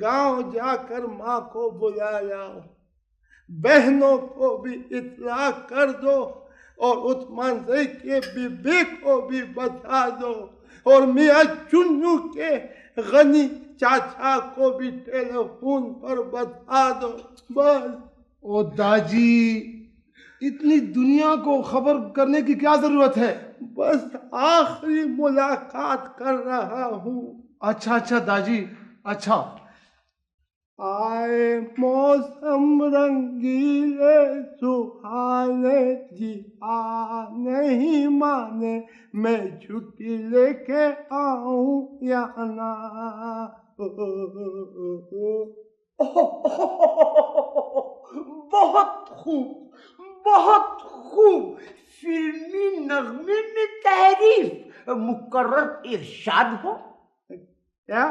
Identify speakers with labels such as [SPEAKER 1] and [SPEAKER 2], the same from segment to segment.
[SPEAKER 1] गांव जाकर माँ को बुला लाओ, बहनों को भी इत्तला कर दो और उस्मान रई के बीबी को भी बता दो और मियाँ चुन्नू के गनी चाचा को भी टेलीफोन पर बता दो। बस।
[SPEAKER 2] ओ दाजी, इतनी दुनिया को खबर करने की क्या जरूरत है?
[SPEAKER 1] बस आखिरी मुलाकात कर रहा हूँ।
[SPEAKER 2] अच्छा दादी, अच्छा।
[SPEAKER 1] आए मौसम रंगीले सुहाने जी आ नहीं माने, मैं छुट्टी लेके आऊं या ना।
[SPEAKER 3] बहुत खूब, बहुत खूब। फिल्मी नगमे में तारीफ, मुकर्रर इरशाद हो।
[SPEAKER 1] क्या?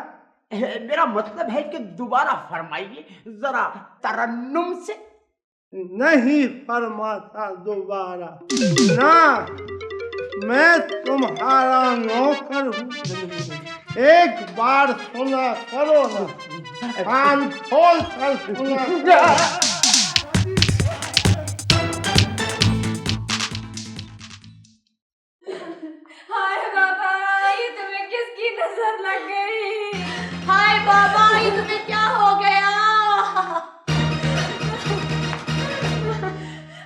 [SPEAKER 3] मेरा मतलब है कि दोबारा फरमाइए जरा तरन्नुम से।
[SPEAKER 1] नहीं फरमाता दोबारा ना, मैं तुम्हारा नौकर हूँ। एक बार सुना करो ना, कान खोल कर सुना करो।
[SPEAKER 4] हाय बाबा, ये तुम्हें किसकी नजर लग गई? हाय बाबा, ये तुम्हें क्या हो गया?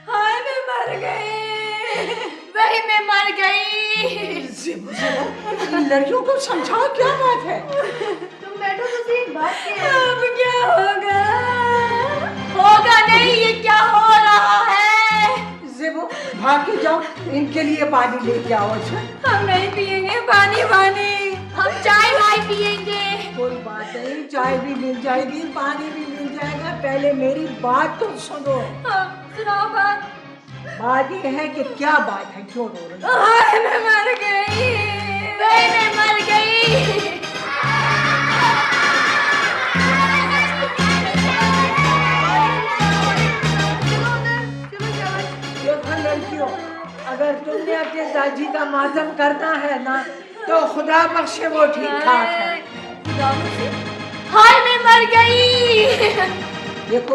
[SPEAKER 4] हाय मैं मर गई, वही मैं मर गई।
[SPEAKER 3] लड़कियों को समझाओ क्या बात है।
[SPEAKER 4] तुम बैठो तो सही, बात क्या है? अब क्या होगा? होगा नहीं, ये क्या हो रहा है?
[SPEAKER 3] ज़ेबो, भाग के जाओ, इनके लिए पानी लेके आओ। अच्छा,
[SPEAKER 4] हम नहीं पिएंगे पानी, हम चाय वाय पिएंगे।
[SPEAKER 3] कोई बात नहीं, चाय भी मिल जाएगी, पानी भी मिल जाएगा। पहले मेरी बात तो सुनो।
[SPEAKER 4] सुनाओ बात।
[SPEAKER 3] बात ये है कि क्या बात है, क्यों रो रही हो?
[SPEAKER 4] मैं मर गई, मैं मर गई।
[SPEAKER 3] लड़कियों, अगर तुमने अपने दादी का मातम करना है ना, तो खुदा बख्शे वो ठीक ठाक है।
[SPEAKER 4] हाय मैं मर गई।
[SPEAKER 3] देखो,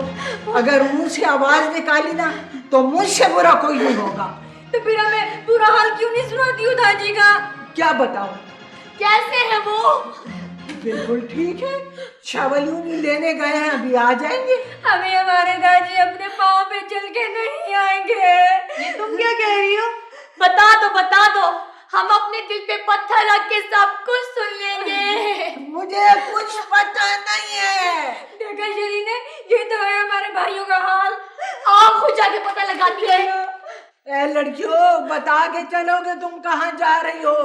[SPEAKER 3] अगर मुंह से आवाज निकाली ना, तो मुझसे बुरा कोई नहीं होगा।
[SPEAKER 4] तो फिर हमें पूरा हाल क्यों नहीं सुनाती हो दादी का?
[SPEAKER 3] क्या बताओ?
[SPEAKER 4] कैसे है वो?
[SPEAKER 3] बिल्कुल ठीक है, शवलूनी लेने गए हैं, अभी आ जाएंगे।
[SPEAKER 4] हमें हमारे दादी अपने पाँव पे चल के नहीं आएंगे।
[SPEAKER 3] तुम क्या कह रही हो?
[SPEAKER 4] बता दो, हम अपने दिल पे पत्थर रख के सब कुछ सुन लेंगे।
[SPEAKER 3] मुझे कुछ पता नहीं है।
[SPEAKER 4] देखा शरी ने, ये तो है हमारे भाइयों का हाल। आप खुद जाके पता लगाती है।
[SPEAKER 3] ए लड़कियों, बता के चलोगे तुम कहाँ जा रही हो?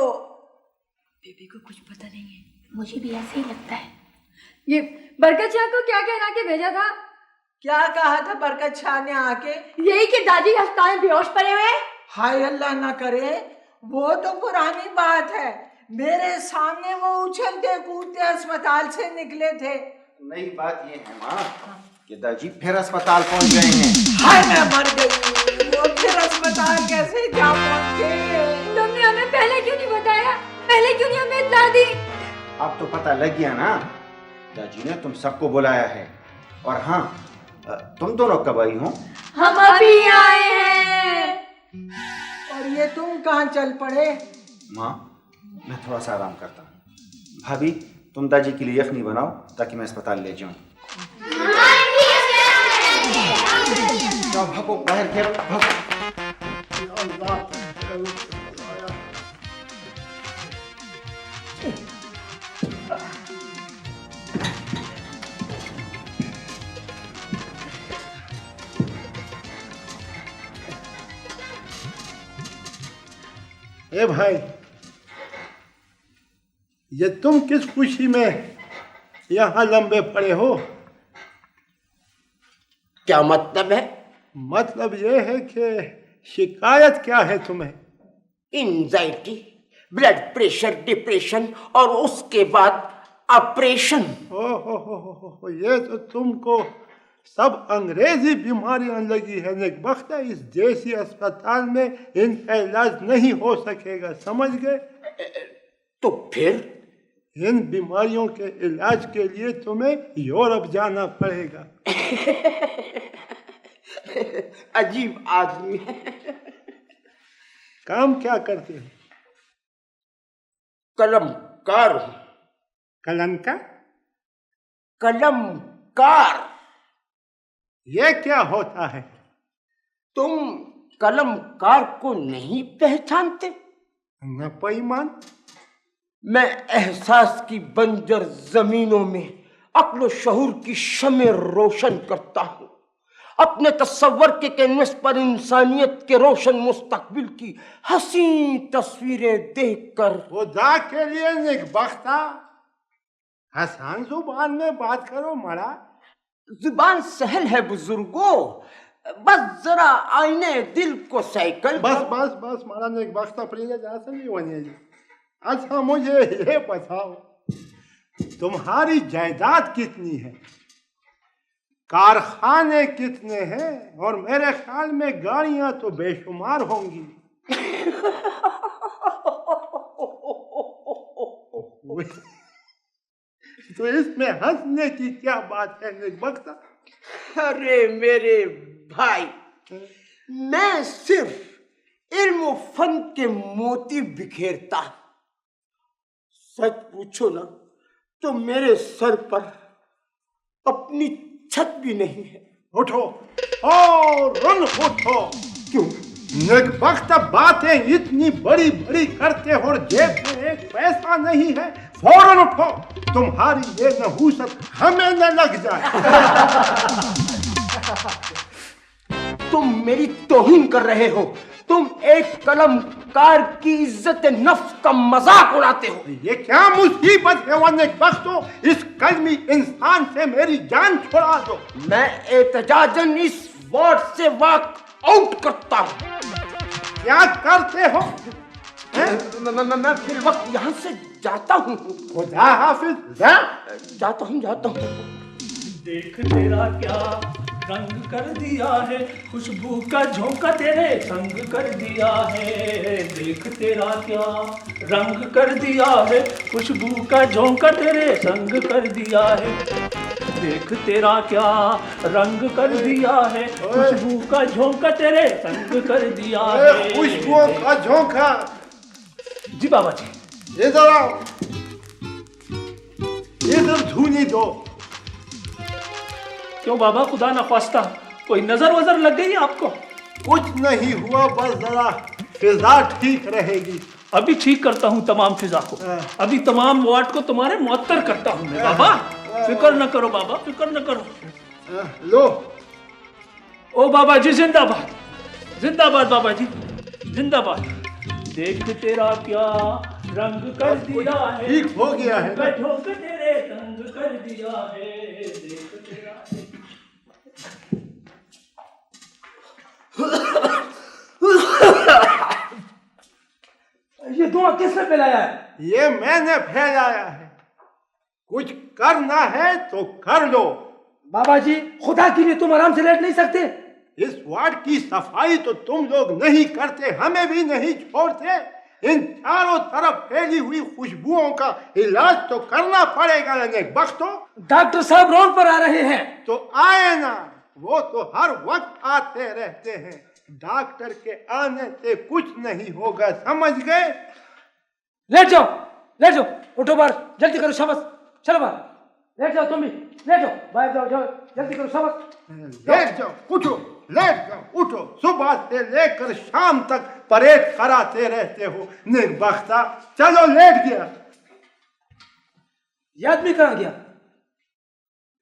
[SPEAKER 4] बेबी को कुछ पता नहीं है, मुझे भी ऐसे ही लगता है। ये बरकत शाह को क्या कहना के भेजा था?
[SPEAKER 3] क्या कहा था बरकत शाह ने आके?
[SPEAKER 4] यही कि दादी अस्पताल में बेहोश पड़े हुए।
[SPEAKER 3] हाय अल्लाह ना करे, वो तो पुरानी बात है। मेरे सामने वो उछलते कूदते अस्पताल से निकले थे।
[SPEAKER 5] नई बात ये है माँ कि दादी फिर अस्पताल पहुंच गए हैं।
[SPEAKER 3] हाय मैं मर गई, वो फिर अस्पताल कैसे जा पहुंचे?
[SPEAKER 4] तुमने हमें पहले क्यों नहीं बताया? पहले क्यों नहीं हमें इत्तला दी?
[SPEAKER 5] अब तो पता लग गया ना, दादी ने तुम सबको बुलाया है। और हाँ, तुम दोनों कब आई हो?
[SPEAKER 4] हम अभी आए हैं।
[SPEAKER 3] और ये तुम कहाँ चल पड़े?
[SPEAKER 5] माँ, मैं थोड़ा सा आराम करता हूँ। भाभी, तुम दादी के लिए यखनी बनाओ ताकि मैं अस्पताल ले जाऊँ। जाओ भागो, बाहर खेलो, भागो।
[SPEAKER 1] ए भाई, ये तुम किस खुशी में यहाँ लंबे पड़े हो?
[SPEAKER 6] क्या मतलब है?
[SPEAKER 1] मतलब ये है कि शिकायत क्या है तुम्हें?
[SPEAKER 6] एंजाइटी, ब्लड प्रेशर, डिप्रेशन और उसके बाद ऑपरेशन।
[SPEAKER 1] हो, ये तो तुमको सब अंग्रेजी बीमारियां लगी है नेकबख्त। इस देसी अस्पताल में इनका इलाज नहीं हो सकेगा, समझ गए?
[SPEAKER 6] तो फिर
[SPEAKER 1] इन बीमारियों के इलाज के लिए तुम्हें यूरोप जाना पड़ेगा।
[SPEAKER 6] अजीब आदमी है।
[SPEAKER 1] काम क्या करते हो?
[SPEAKER 6] कलमकार हूं।
[SPEAKER 1] कलम का?
[SPEAKER 6] कलमकार।
[SPEAKER 1] ये क्या होता है?
[SPEAKER 6] तुम कलमकार को नहीं पहचानते?
[SPEAKER 1] न पैमान।
[SPEAKER 6] मैं एहसास की बंजर जमीनों में अक्ल शऊर की शमे रोशन करता हूं। अपने तस्वर के कैनवस पर इंसानियत के रोशन मुस्तकबिल की हसी तस्वीरें देखकर
[SPEAKER 1] खुदा के लिए नेकबख्ता, आसान जुबान में बात करो मरा।
[SPEAKER 6] जुबान सहल है बुजुर्गो, बस जरा आईने दिल को साइकिल।
[SPEAKER 1] बस बस बस मारा नेकबख्ता, प्लीज ऐसा नहीं होने जी। अच्छा मुझे ये बताओ, तुम्हारी जायदाद कितनी है, कारखाने कितने हैं, और मेरे ख्याल में गाड़ियां तो बेशुमार होंगी। तो इसमें हंसने की क्या बात है नेकबख्ता?
[SPEAKER 6] अरे मेरे भाई, मैं सिर्फ इल्म फन के मोती बिखेरता। सच पूछो ना तो मेरे सर पर अपनी छत भी नहीं है।
[SPEAKER 1] उठो और रन उठो।
[SPEAKER 6] क्यों?
[SPEAKER 1] नेकबख्त बातें इतनी बड़ी बड़ी करते हो और जेब में एक पैसा नहीं है, फौरन उठो, तुम्हारी ये नहूसत हमें न लग जाए।
[SPEAKER 6] तुम मेरी तौहीन कर रहे हो। तुम एक कलमकार की इज्जत नफ्स का मजाक उड़ाते हो।
[SPEAKER 1] ये क्या मुसीबत है वो नेकबख्तो? इस कलमी इंसान से मेरी जान छुड़ा दो।
[SPEAKER 6] मैं एहतजाजन इस वार्ड से वॉक आउट करता हूँ।
[SPEAKER 1] क्या करते हो?
[SPEAKER 6] मैं फिर वक्त यहाँ से जाता हूँ।
[SPEAKER 1] खुदा हाफिज।
[SPEAKER 6] जाता हूँ।
[SPEAKER 7] देख तेरा क्या रंग कर दिया है, खुशबू का झोंका तेरे संग कर दिया है। देख तेरा क्या रंग कर दिया है, खुशबू का झोंका तेरे संग कर दिया है। देख तेरा क्या रंग कर दिया है, खुशबू का झोंका तेरे संग कर दिया है।
[SPEAKER 1] खुशबू का झोंका?
[SPEAKER 7] जी बाबा जी।
[SPEAKER 1] इधर आओ, इधर धुनी दो।
[SPEAKER 7] क्यों बाबा, खुदा न ख्वास्ता कोई नजर वजर लग गई आपको?
[SPEAKER 1] कुछ नहीं हुआ, बस जरा फिजा ठीक रहेगी।
[SPEAKER 7] अभी ठीक करता हूँ तमाम फिजा को, अभी तमाम वार्ड को तुम्हारे मुअत्तर करता हूँ मैं बाबा। फिक्र न करो बाबा, फिक्र न करो।
[SPEAKER 1] लो।
[SPEAKER 7] ओ बाबा जी जिंदाबाद, जिंदाबाद बाबा जी जिंदाबाद। देख तेरा क्या रंग कर दिया है,
[SPEAKER 1] ठीक हो गया है।
[SPEAKER 7] झोंका तेरे संग कर दिया है। देख तेरा
[SPEAKER 2] ये धुआं किसने फैलाया है?
[SPEAKER 1] ये मैंने फैलाया है। कुछ करना है तो कर लो।
[SPEAKER 2] बाबा जी, खुदा के लिए तुम आराम से लेट नहीं सकते?
[SPEAKER 1] इस वार्ड की सफाई तो तुम लोग नहीं करते, हमें भी नहीं छोड़ते। इन चारों तरफ फैली हुई खुशबुओं का इलाज तो करना पड़ेगा नेकबख्तो।
[SPEAKER 2] डॉक्टर साहब राउंड पर आ रहे हैं।
[SPEAKER 1] तो आए ना, वो तो हर वक्त आते रहते हैं। डॉक्टर के आने से कुछ नहीं होगा, समझ गए?
[SPEAKER 2] लेट जाओ, उठो बाहर, जल्दी करो, शाबाश, चलो बाहर, लेट जाओ, तुम भी लेट जाओ, बाहर जाओ, जल्दी करो, शाबाश।
[SPEAKER 1] लेट जाओ, उठो, लेट जाओ, उठो। सुबह से लेकर शाम तक परेड कराते रहते हो नेकबख्ता। चलो, लेट गया।
[SPEAKER 2] ये आदमी कहाँ गया?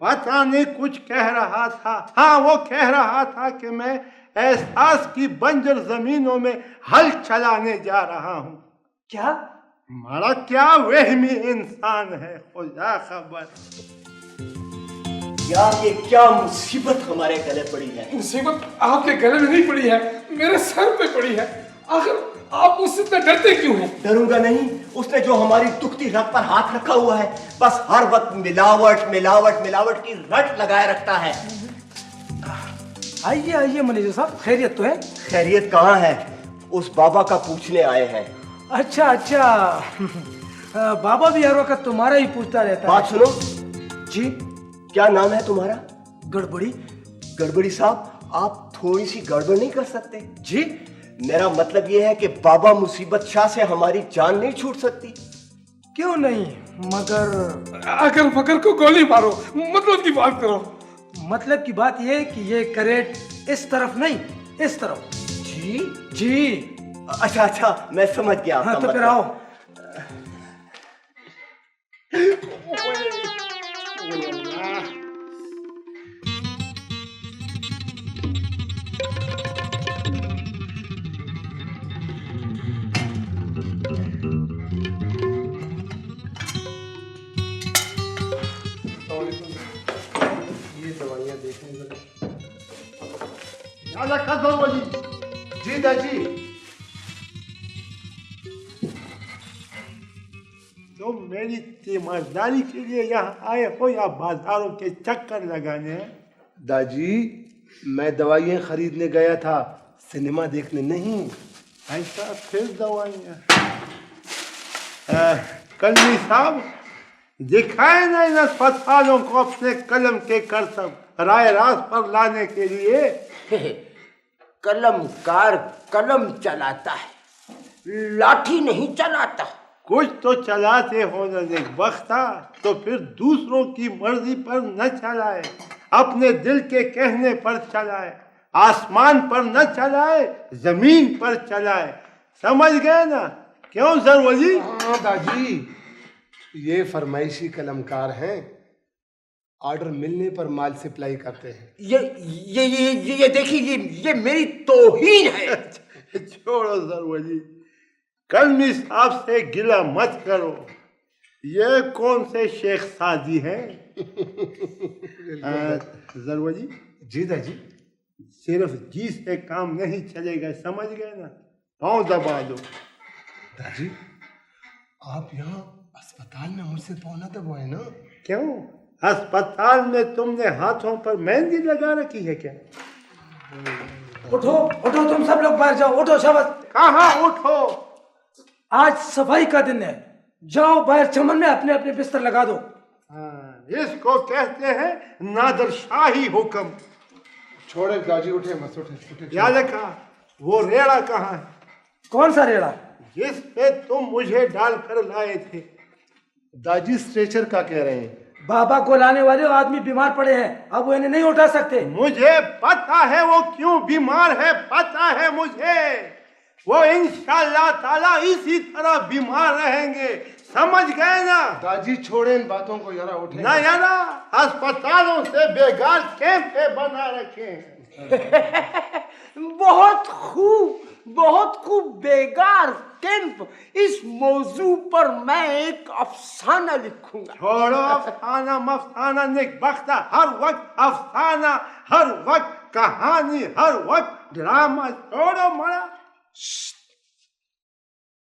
[SPEAKER 1] पता नहीं, कुछ कह रहा था। हाँ, वो कह रहा था कि मैं एहसास की बंजर जमीनों में हल चलाने जा रहा हूँ।
[SPEAKER 2] क्या?
[SPEAKER 1] हमारा क्या वहमी इंसान है, खुदा खबर।
[SPEAKER 6] यार ये क्या मुसीबत हमारे गले पड़ी है।
[SPEAKER 8] मुसीबत आपके गले में नहीं पड़ी है, मेरे सर पे पड़ी है। आखिर आप उससे इतना डरते क्यों हैं?
[SPEAKER 6] डरूंगा नहीं, उसने जो हमारी दुखती रग पर हाथ रखा हुआ है, बस हर वक्त मिलावट मिलावट मिलावट की रट लगाए रखता है।
[SPEAKER 2] आइए आइए मैनेजर साहब, खैरियत तो है?
[SPEAKER 6] खैरियत कहाँ है, उस बाबा का पूछने आए हैं।
[SPEAKER 2] अच्छा अच्छा, बाबा भी हर वक्त तुम्हारा ही पूछता रहता
[SPEAKER 6] बात
[SPEAKER 2] है।
[SPEAKER 6] सुनो
[SPEAKER 2] जी?
[SPEAKER 6] क्या नाम है तुम्हारा?
[SPEAKER 2] गड़बड़ी।
[SPEAKER 6] गड़बड़ी साहब, आप थोड़ी सी गड़बड़ नहीं कर सकते?
[SPEAKER 2] जी?
[SPEAKER 6] मेरा मतलब ये है कि बाबा मुसीबत शाह से हमारी जान नहीं छूट सकती।
[SPEAKER 2] क्यों नहीं, मगर
[SPEAKER 8] अगर मगर को गोली मारो, मतलब की बात करो।
[SPEAKER 2] मतलब की बात यह है कि ये करेट इस तरफ नहीं, इस तरफ।
[SPEAKER 6] जी
[SPEAKER 2] जी।
[SPEAKER 6] अच्छा अच्छा, मैं समझ गया।
[SPEAKER 2] हाँ तो फिर
[SPEAKER 6] मतलब।
[SPEAKER 2] आओ।
[SPEAKER 8] ये दवाइयाँ देखने लगे।
[SPEAKER 1] याद रखा जरूरी।
[SPEAKER 5] जी दादी।
[SPEAKER 1] तुम मेरी तीमारदारी के लिए यहाँ आए हो या बाजारों के चक्कर लगाने?
[SPEAKER 8] दादी, मैं दवाइयाँ खरीदने गया था, सिनेमा देखने नहीं।
[SPEAKER 1] ऐसा फिर दवाइयाँ? कलमी साहब, दिखाए ना इन अस्पतालों को अपने कलम के करतब राय रास्त पर लाने के लिए।
[SPEAKER 6] कलमकार कलम चलाता है, लाठी नहीं चलाता।
[SPEAKER 1] कुछ तो चलाते हो न बख्ता, तो फिर दूसरों की मर्जी पर न चलाए, अपने दिल के कहने पर चलाए। आसमान पर न चलाए, जमीन पर चलाए। समझ गए ना? क्यों जरूरी?
[SPEAKER 8] हाँ दादी, ये फरमाइशी कलमकार हैं, ऑर्डर मिलने पर माल सप्लाई करते हैं।
[SPEAKER 6] ये देखिए, ये मेरी तौहीन है।
[SPEAKER 1] छोड़ो जरूरी, कलमी साहब से गिला मत करो। ये कौन से शेख साजी हैं? जरूरी
[SPEAKER 8] जी दादी।
[SPEAKER 1] सिर्फ जी से काम नहीं चलेगा, समझ गए ना? पाँव दबा दो।
[SPEAKER 8] दादी, आप यहाँ अस्पताल में मुझसे पाँव न दबाए ना।
[SPEAKER 1] क्यों? अस्पताल में तुमने हाथों पर मेहंदी लगा रखी है क्या?
[SPEAKER 2] उठो उठो, तुम सब लोग बाहर जाओ। उठो शाबाश।
[SPEAKER 1] कहाँ उठो?
[SPEAKER 2] आज सफाई का दिन है, जाओ बाहर चमन में अपने अपने बिस्तर लगा दो।
[SPEAKER 1] हाँ, इसको कहते हैं नादरशाही हुक्म।
[SPEAKER 8] छोड़े दादी, उठे मत, उठे।
[SPEAKER 1] याद रखा, वो रेड़ा कहाँ है?
[SPEAKER 2] कौन सा रेड़ा?
[SPEAKER 1] जिस पे तुम मुझे डालकर लाए थे।
[SPEAKER 8] दादी स्ट्रेचर का कह रहे हैं।
[SPEAKER 2] बाबा को लाने वाले आदमी बीमार पड़े हैं, अब वो इन्हें नहीं उठा सकते।
[SPEAKER 1] मुझे पता है वो क्यों बीमार है, पता है मुझे। वो इंशाअल्लाह ताला इसी तरह बीमार रहेंगे, समझ गए ना?
[SPEAKER 8] दादी छोड़े इन बातों को, यारा उठे
[SPEAKER 1] ना यारा, अस्पतालों से बेगार कैंप बना रखे हैं।
[SPEAKER 6] बहुत खूब बेगार कैंप। इस मौजू पर मैं एक अफसाना लिखूंगा।
[SPEAKER 1] छोड़ो अफसाना मफसाना निकबख्ता, हर वक्त अफसाना, हर वक्त कहानी, हर वक्त ड्रामा। छोड़ो मरा।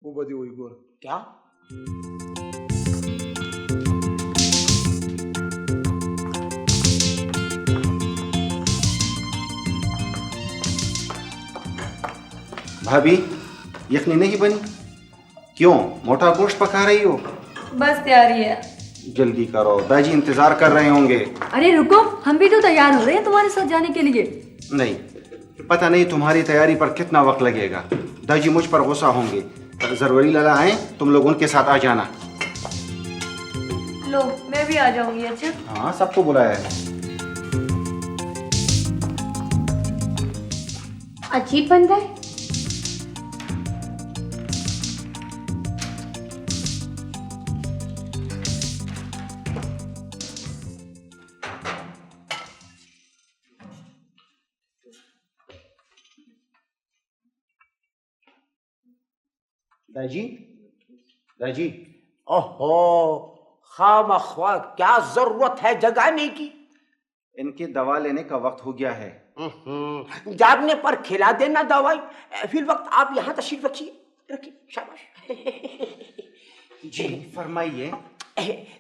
[SPEAKER 8] वो बदी हुई गोर।
[SPEAKER 6] क्या?
[SPEAKER 5] भाभी, यखनी नहीं बनी? क्यों, मोटा गोश्त पका रही हो?
[SPEAKER 4] बस तैयारी है।
[SPEAKER 5] जल्दी करो, दादी इंतजार कर रहे होंगे।
[SPEAKER 4] अरे रुको, हम भी तो तैयार हो रहे हैं तुम्हारे साथ जाने के लिए।
[SPEAKER 5] नहीं, पता नहीं तुम्हारी तैयारी पर कितना वक्त लगेगा। दादी मुझ पर गुस्सा होंगे। जरूरी लाला आए, तुम लोग उनके साथ आ जाना।
[SPEAKER 4] लो, मैं भी आ जाऊंगी। अच्छा
[SPEAKER 5] हाँ, सबको बुलाया है।
[SPEAKER 4] अजीब बंदा है।
[SPEAKER 5] दाजी, दाजी,
[SPEAKER 6] ओहो, खामख्वा क्या जरूरत है जगाने की?
[SPEAKER 5] इनके दवा लेने का वक्त हो गया है।
[SPEAKER 6] जागने पर खिला देना दवाई। फिर वक्त आप यहाँ तशरीफ रखिए, शाबाश।
[SPEAKER 5] जी फरमाइए।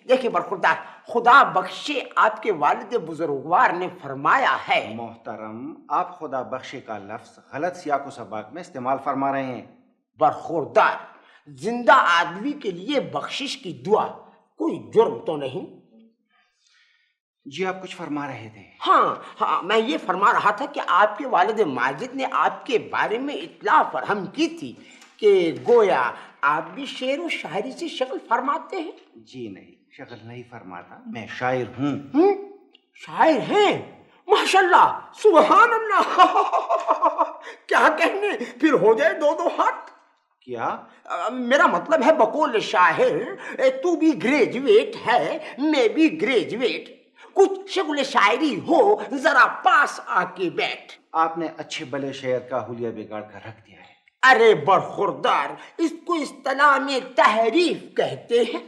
[SPEAKER 6] देखिए बरखुरदार, खुदा बख्शे आपके वालिद बुजुर्गवार ने फरमाया है।
[SPEAKER 5] मोहतरम, आप खुदा बख्शे का लफ्ज गलत सियाको सबाक में इस्तेमाल फरमा रहे हैं।
[SPEAKER 6] बरखुरदार, जिंदा आदमी के लिए बख्शिश की दुआ कोई जुर्म तो नहीं?
[SPEAKER 5] जी आप कुछ फरमा रहे थे।
[SPEAKER 6] हाँ, मैं ये फरमा रहा था कि आपके वालिद माजिद ने आपके बारे में इत्तला फरहम की थी कि गोया आप भी शेर व शायरी से शक्ल फरमाते हैं।
[SPEAKER 5] जी नहीं, शक्ल नहीं फरमाता, मैं शायर हूँ।
[SPEAKER 6] शायर हैं? माशाल्लाह, सुभान अल्लाह। क्या कहने, फिर हो जाए दो दो हाथ।
[SPEAKER 5] क्या?
[SPEAKER 6] मेरा मतलब है बकौल शायर, तू भी ग्रेजुएट है, मैं भी ग्रेजुएट, कुछ शगुल शायरी हो, जरा पास आके बैठ।
[SPEAKER 5] आपने अच्छे भले शेर का हुलिया बिगाड़ कर रख दिया है।
[SPEAKER 6] अरे बरखुरदार, इसको इस्तिलाह में तहरीफ कहते हैं।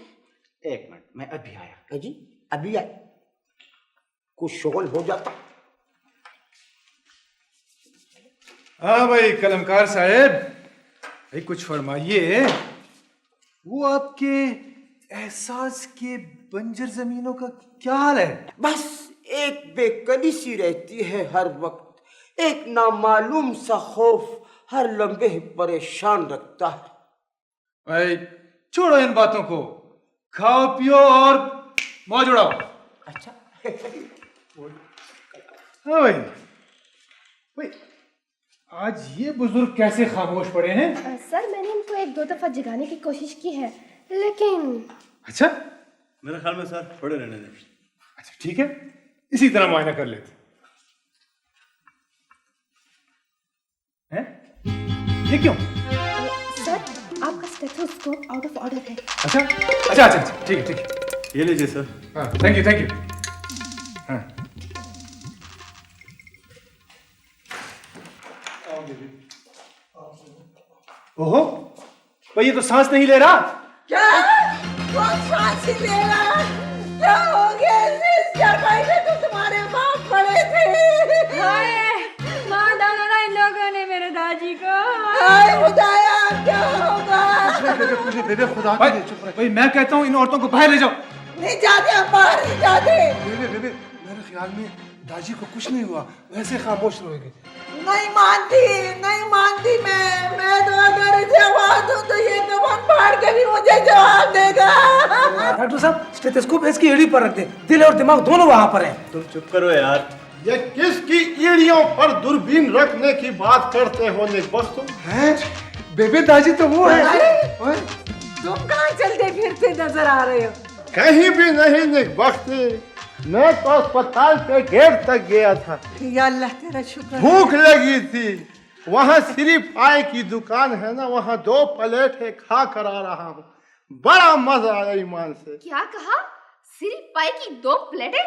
[SPEAKER 5] एक मिनट, मैं अभी आया।
[SPEAKER 6] जी अभी आए, कुछ शुगल हो जाता।
[SPEAKER 9] हाँ भाई कलमकार साहब, भाई कुछ फरमाइए। वो आपके एहसास के बंजर जमीनों का क्या हाल है?
[SPEAKER 6] बस एक बेकली सी रहती है हर वक्त, एक नामालूम सा खौफ हर लम्हे परेशान रखता है।
[SPEAKER 9] भाई छोड़ो इन बातों को, खाओ पियो और मौज उड़ाओ।
[SPEAKER 6] अच्छा।
[SPEAKER 9] हाँ भाई, भाई आज ये बुजुर्ग कैसे खामोश पड़े हैं?
[SPEAKER 4] सर मैंने इनको एक दो दफा जगाने की कोशिश की है, लेकिन
[SPEAKER 9] अच्छा,
[SPEAKER 10] मेरे ख्याल में सर थोड़े रहने दें।
[SPEAKER 9] अच्छा ठीक है, इसी तरह मुआयना कर लेते हैं। ये क्यों?
[SPEAKER 4] सर आपका स्टेथोस्कोप आउट ऑफ ऑर्डर है।
[SPEAKER 9] अच्छा अच्छा अच्छा अच्छा, ठीक है ठीक है।
[SPEAKER 10] ये लीजिए सर।
[SPEAKER 9] हाँ थैंक यू थैंक यू। हाँ ओहो, भाई ये तो सांस नहीं ले रहा।
[SPEAKER 3] क्या? कौन सांस ही ले रहा? क्या हो गया? इस जगह पे तो तुम्हारे बाप पड़े थे।
[SPEAKER 4] हाय, मार डाला ना इन लोगों ने मेरे दादी को।
[SPEAKER 3] हाय खुदाया, क्या होगा?
[SPEAKER 8] बेबे खुदा के लिए चुप रहे।
[SPEAKER 9] भाई मैं कहता हूँ इन औरतों को बाहर ले जाओ।
[SPEAKER 3] नहीं जाते, हम बाहर नहीं जाते।
[SPEAKER 8] बेबे बेबे, मेरे ख्याल में दादी को कुछ नहीं हुआ, वैसे खामोश रहेगी।
[SPEAKER 3] नहीं मानती मैं तो अगर जवाब दूं तो ये कफन फाड़ के भी मुझे जवाब देगा।
[SPEAKER 2] डॉक्टर साहब, स्टेथोस्कोप इसकी एड़ी पर रख दे, दिल और दिमाग दोनों वहां पर हैं।
[SPEAKER 10] तुम चुप करो यार।
[SPEAKER 1] ये किसकी ईड़ियों पर दूरबीन रखने की बात करते हो नेकबख्तो?
[SPEAKER 8] हैं? बेबे दादी तो वो है। ओए,
[SPEAKER 3] तुम कहाँ चलते फिरते नजर आ रहे हो?
[SPEAKER 1] कहीं भी नहीं नेकबख्ती, मैं तो अस्पताल के गेट तक गया था।
[SPEAKER 3] या अल्लाह तेरा शुक्र।
[SPEAKER 1] भूख लगी थी, वहाँ सिर्फ आय की दुकान है ना, वहाँ 2 प्लेट खा कर आ रहा हूँ। बड़ा मजा आया ईमान से।
[SPEAKER 4] क्या कहा? सिर्फ पाई की 2 प्लेटें?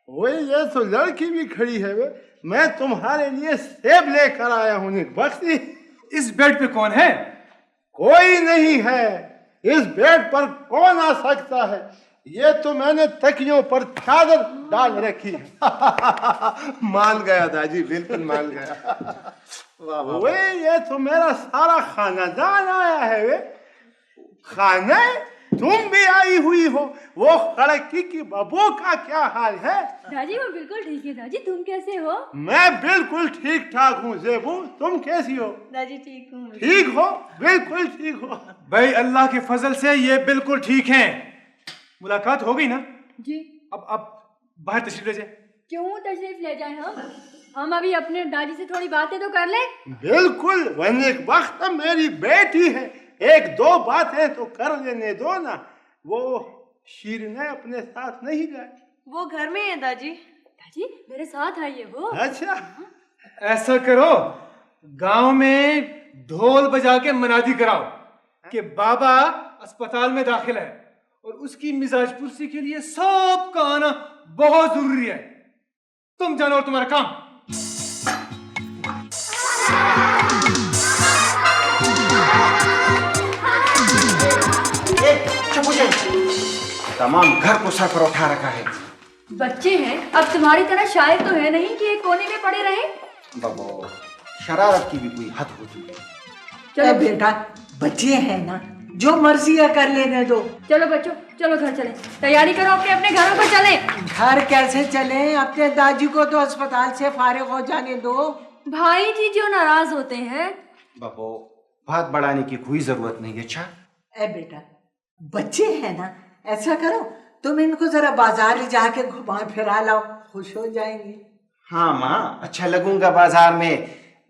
[SPEAKER 1] वही, ये तो लड़की भी खड़ी है वे। मैं तुम्हारे लिए सेब लेकर आया हूँ नेकबख्ती।
[SPEAKER 9] इस बेड पे कौन है?
[SPEAKER 1] कोई नहीं है। इस बेड पर कौन आ सकता है? ये तो मैंने तकियों पर चादर डाल रखी है।
[SPEAKER 8] मान गया दादी, बिल्कुल मान गया। वाह वाह।
[SPEAKER 1] वे ये तो मेरा सारा खानदान आया है वे। खाने तुम भी आई हुई हो। वो खड़की की बबू का क्या हाल है?
[SPEAKER 4] दादी वो बिल्कुल ठीक है। दादी तुम कैसे हो?
[SPEAKER 1] मैं बिल्कुल ठीक ठाक हूँ जेबू, तुम कैसी हो?
[SPEAKER 4] दादी ठीक हूँ।
[SPEAKER 1] ठीक हो? बिल्कुल ठीक हो।
[SPEAKER 9] भाई अल्लाह के फजल से ये बिल्कुल ठीक हैं। मुलाकात हो गई ना?
[SPEAKER 4] जी।
[SPEAKER 9] अब बाहर तशरीफ ले जाए।
[SPEAKER 4] क्यों तशरीफ ले जाए? हम अभी अपने दादी से थोड़ी बातें तो कर ले।
[SPEAKER 1] बिल्कुल, वरना एक वक्त मेरी बेटी है, 1-2 बातें तो कर लेने दो ना। वो शीरने अपने साथ नहीं जाए?
[SPEAKER 4] वो घर में है दादी। दादी मेरे साथ आइए वो।
[SPEAKER 1] अच्छा,
[SPEAKER 9] ऐसा करो, गांव में ढोल बजा के मनादी कराओ कि बाबा अस्पताल में दाखिल है और उसकी मिजाज पुरसी के लिए सबका आना बहुत जरूरी है। तुम जानो और तुम्हारा काम।
[SPEAKER 4] हाँ
[SPEAKER 5] तमाम घर को सर पर उठा रखा है।
[SPEAKER 4] बच्चे हैं, अब तुम्हारी तरह शायर तो है नहीं कि एक कोने में पड़े रहे।
[SPEAKER 5] बाबा, शरारत की भी कोई हद होती है।
[SPEAKER 3] चलो बेटा, बच्चे हैं ना, जो मर्जी है कर लेने दो।
[SPEAKER 4] चलो बच्चों, चलो घर चले, तैयारी करो, अपने अपने घरों पर चले।
[SPEAKER 3] घर कैसे चले? अपने दादी को तो अस्पताल से फारिग हो जाने दो।
[SPEAKER 4] भाई जी जो नाराज होते हैं।
[SPEAKER 5] बाबू, बात बढ़ाने की कोई जरूरत नहीं है। अच्छा
[SPEAKER 3] ए बेटा, बच्चे हैं ना, ऐसा करो तुम इनको जरा बाजार ले जाके घुमा फिरा लाओ, खुश हो जाएंगे।
[SPEAKER 5] हाँ माँ, अच्छा लगूंगा बाजार में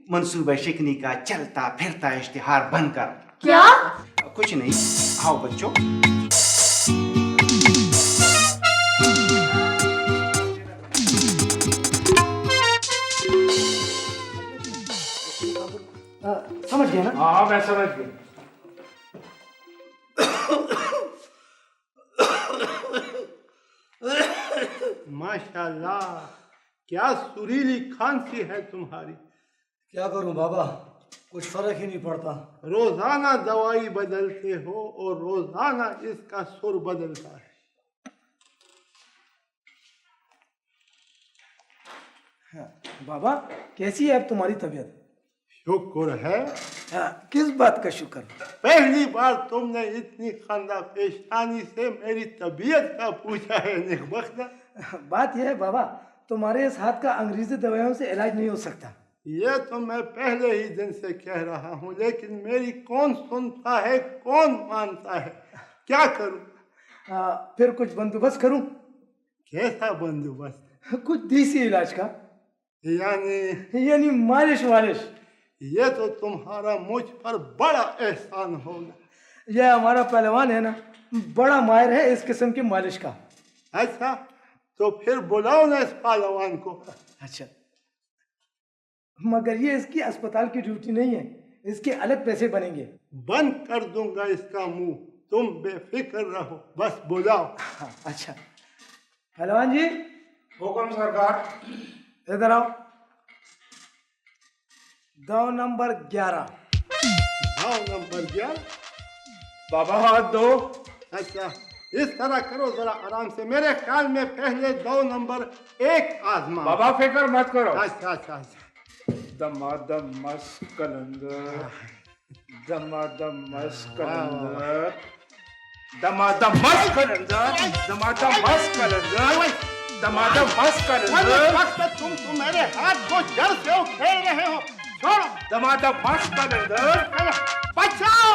[SPEAKER 5] मंसूबा शिकनी का चलता फिरता इश्तिहार बनकर।
[SPEAKER 4] क्या?
[SPEAKER 5] कुछ नहीं, आओ बच्चों।
[SPEAKER 2] समझ गया ना?
[SPEAKER 9] हाँ मैं समझ गया।
[SPEAKER 1] माशाल्लाह, क्या सुरीली खांसी है तुम्हारी।
[SPEAKER 2] क्या करूं बाबा, कुछ फर्क ही नहीं पड़ता।
[SPEAKER 1] रोजाना दवाई बदलते हो और रोजाना इसका सुर बदलता है।
[SPEAKER 2] बाबा, कैसी है अब तुम्हारी तबीयत?
[SPEAKER 1] शुक्र है।
[SPEAKER 2] किस बात का शुक्र?
[SPEAKER 1] पहली बार तुमने इतनी खानदा पेशानी से मेरी तबीयत का पूछा है नेकबख्ता।
[SPEAKER 2] बात यह है बाबा, तुम्हारे इस हाथ का अंग्रेजी दवाइयों से इलाज नहीं हो सकता।
[SPEAKER 1] ये तो मैं पहले ही दिन से कह रहा हूँ, लेकिन मेरी कौन सुनता है, कौन मानता है? क्या करूँ?
[SPEAKER 2] फिर कुछ बंदोबस्त करूँ?
[SPEAKER 1] कैसा बंदोबस्त?
[SPEAKER 2] कुछ देसी इलाज का।
[SPEAKER 1] यानी
[SPEAKER 2] मालिश वालिश।
[SPEAKER 1] ये तो तुम्हारा मुझ पर बड़ा एहसान होगा।
[SPEAKER 2] यह हमारा पहलवान है ना, बड़ा माहिर है इस किस्म की मालिश का।
[SPEAKER 1] अच्छा, तो फिर बुलाओ ना इस पहलवान को।
[SPEAKER 2] अच्छा, मगर ये इसकी अस्पताल की ड्यूटी नहीं है, इसके अलग पैसे बनेंगे।
[SPEAKER 1] बंद कर दूंगा इसका मुंह, तुम बेफिक्र रहो, बस बुलाओ।
[SPEAKER 2] अच्छा पहलवान जी।
[SPEAKER 8] हुक्म सरकार।
[SPEAKER 2] इधर आओ। दाव नंबर 11।
[SPEAKER 1] दाव नंबर 11?
[SPEAKER 8] बाबा हाथ दो।
[SPEAKER 1] अच्छा, इस तरह करो, जरा आराम से। मेरे ख्याल में पहले दाव नंबर 1 आजमा।
[SPEAKER 8] बाबा फिक्र मत करो।
[SPEAKER 1] अच्छा अच्छा अच्छा।
[SPEAKER 8] दमादम मस्त कलंदर, दमादम मस्त कलंदर, दमादम मस्त कलंदर, दमादम मस्त कलंदर, दमादम मस्त कलंदर।
[SPEAKER 1] तुम मेरे हाथ को जड़ से उखेड़ रहे हो। छोड़ो।
[SPEAKER 8] दमादम मस्त कलंदर,
[SPEAKER 1] बचाओ।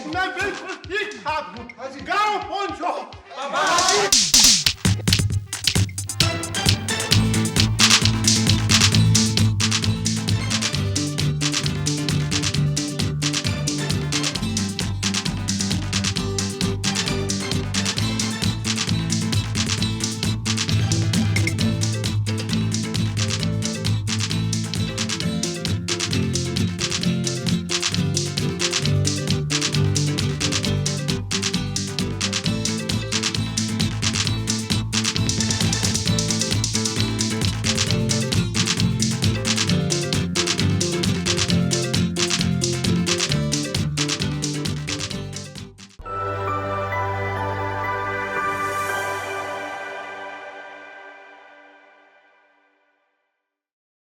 [SPEAKER 1] मैं बिल्कुल ठीक ठाक हूँ। गाँव पहुँचो।